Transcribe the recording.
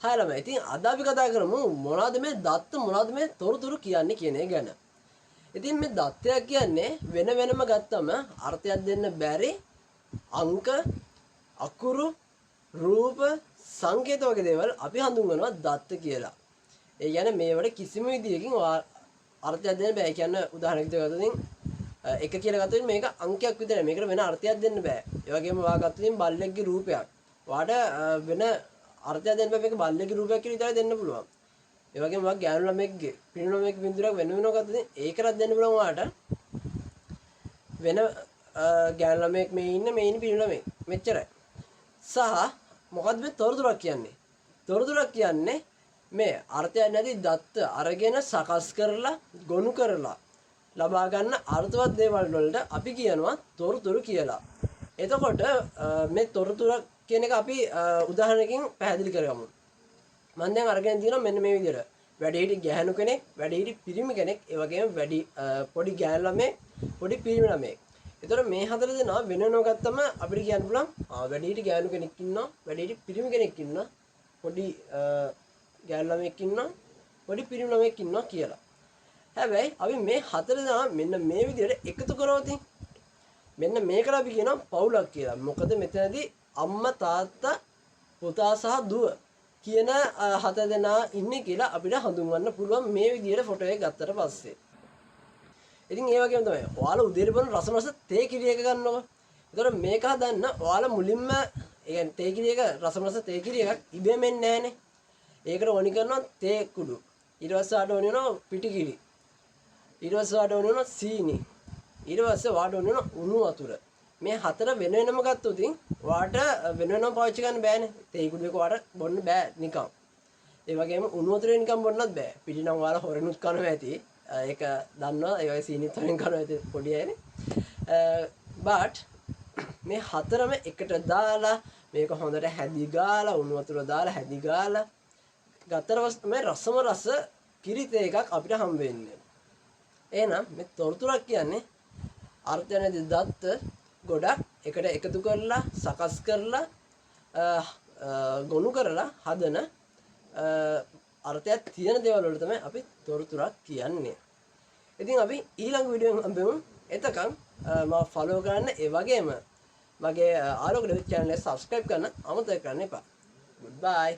හා ළමයි ඉතින් අද අපි කතා කරමු මොනවද මේ දත්ත මොනවද මේ තොරතුරු කියන්නේ කියන එක ගැන. ඉතින් මේ දත්තය කියන්නේ වෙන වෙනම ගත්තම අර්ථයක් දෙන්න බැරි අංක අකුරු රූප සංකේත වගේ දේවල් අපි හඳුන්වනවා දත්ත කියලා. ඒ කියන්නේ මේවට කිසිම විදියකින් අර්ථයක් දෙන්න බෑ. කියන්නේ උදාහරණයක් ගත්තොත් එක කියලා ගත්තොත් මේක අංකයක් විතරයි. මේකට වෙන අර්ථයක් දෙන්න බෑ. ඒ වගේම වා ගත්තොත් බල්ලෙක්ගේ රූපයක්. වාට වෙන අර්ථයක් දෙන්න බෑ. මේක බල්ලෙක්ගේ රූපයක් කියලා විතරයි දෙන්න පුළුවන්. ඒ වගේම වා ගෑනු ළමෙක්ගේ පිරිමි ළමෙක්ගේ බින්දුරක් වෙන වෙනම ගත්තොත් ඒකටත් දෙන්න පුළුවන් වාට. වෙන ගෑනු ළමෙක් මේ ඉන්න පිරිමි ළමෙක්. මෙච්චරයි. සහ මොකද්ද මේ තොරතුරක් කියන්නේ? තොරතුරක් කියන්නේ මේ අර්ථයක් නැති දත්ත අරගෙන සකස් කරලා ගොනු කරලා ලබා ගන්න අර්ථවත් දේවල් වලට අපි කියනවා තොරතුරු කියලා. එතකොට මේ තොරතුරු කියන එක අපි උදාහරණයකින් පැහැදිලි කරගමු. මම දැන් අරගෙන තියෙනවා මෙන්න මේ විදිහට. වැඩිහිටි ගැහණු කෙනෙක්, වැඩිහිටි පිරිමි කෙනෙක්, ඒ වගේම පොඩි ගෑනු ළමෙක්, පොඩි පිරිමි ළමෙක්. එතකොට මේ හතර දෙනා වෙන වෙනම ගත්තම අපිට කියන්න පුළුවන් වැඩිහිටි ගෑනු කෙනෙක් ඉන්නවා, වැඩිහිටි පිරිමි කෙනෙක් ඉන්නවා, පොඩි ගෑනු ළමෙක් ඉන්නවා, පොඩි පිරිමි ළමෙක් ඉන්නවා කියලා. හැබැයි අපි මේ හතර දෙනා මෙන්න මේ විදිහට එකතු කරවති. මෙන්න මේකට අපි කියනවා පවුලක් කියලා. මොකද මෙතනදී අම්මා තාත්තා පුතා සහ දුව කියන හතර දෙනා ඉන්නේ කියලා අපිට හඳුන්වන්න පුළුවන් මේ විදිහට ෆොටෝ එක ගත්තට පස්සේ. ඉතින් ඒ වගේම තමයි. ඔයාලා උදේට බොන රසමස තේ කිරි එක ගන්නවා. ඒතකොට මේක හදන්න ඔයාලා මුලින්ම يعني තේ කිරි එක රසමස තේ කිරි එකක් ඉබේම එන්නේ නැහනේ. ඒකට ඕනි කරනවා තේ කුඩු. ඊට පස්සේ ආට ඕනි වෙනවා පිටි කිරි. ඊට පස්සේ ආට ඕනි වෙනවා සීනි. ඊට පස්සේ වාට ඕනි වෙනවා උණු වතුර. මේ හතර වෙන වෙනම ගත්තොත් වාට වෙන වෙනම පාවිච්චි කරන්න බෑනේ. තේ කුඩු එක වාට බොන්න බෑ නිකන්. ඒ වගේම උණු වතුරේ නිකන් බොන්නත් බෑ. පිටි නම් ඔයාලා හොරෙනුත් කනවා ඇති. ඒක දන්නවා ඒ වගේ සීනිත් වලින් කරනවා ඇති පොඩි අයනේ. but මේ හතරම එකට දාලා මේක හොඳට හැදි ගාලා උණු වතුර දාලා හැදි ගාලා ගත්තට පස්සේ තමයි රසම රස කිරිත එකක් අපිට හම් වෙන්නේ. එහෙනම් මේ තොරතුරක් කියන්නේ අර්ථ නැති දත්ත ගොඩක් එකට එකතු කරලා සකස් කරලා ගොනු කරලා හදන අර්ථයක් තියෙන දේවල් වල තමයි අපි තොරතුරක් කියන්නේ. ඉතින් අපි ඊළඟ වීඩියෝ එකෙන් හම්බෙමු. එතකන් මම ෆලෝ කරන්න ඒ වගේම මගේ ආලෝක ඩෙවිඩ් channel එක subscribe කරන්න අමතක කරන්න එපා. goodbye.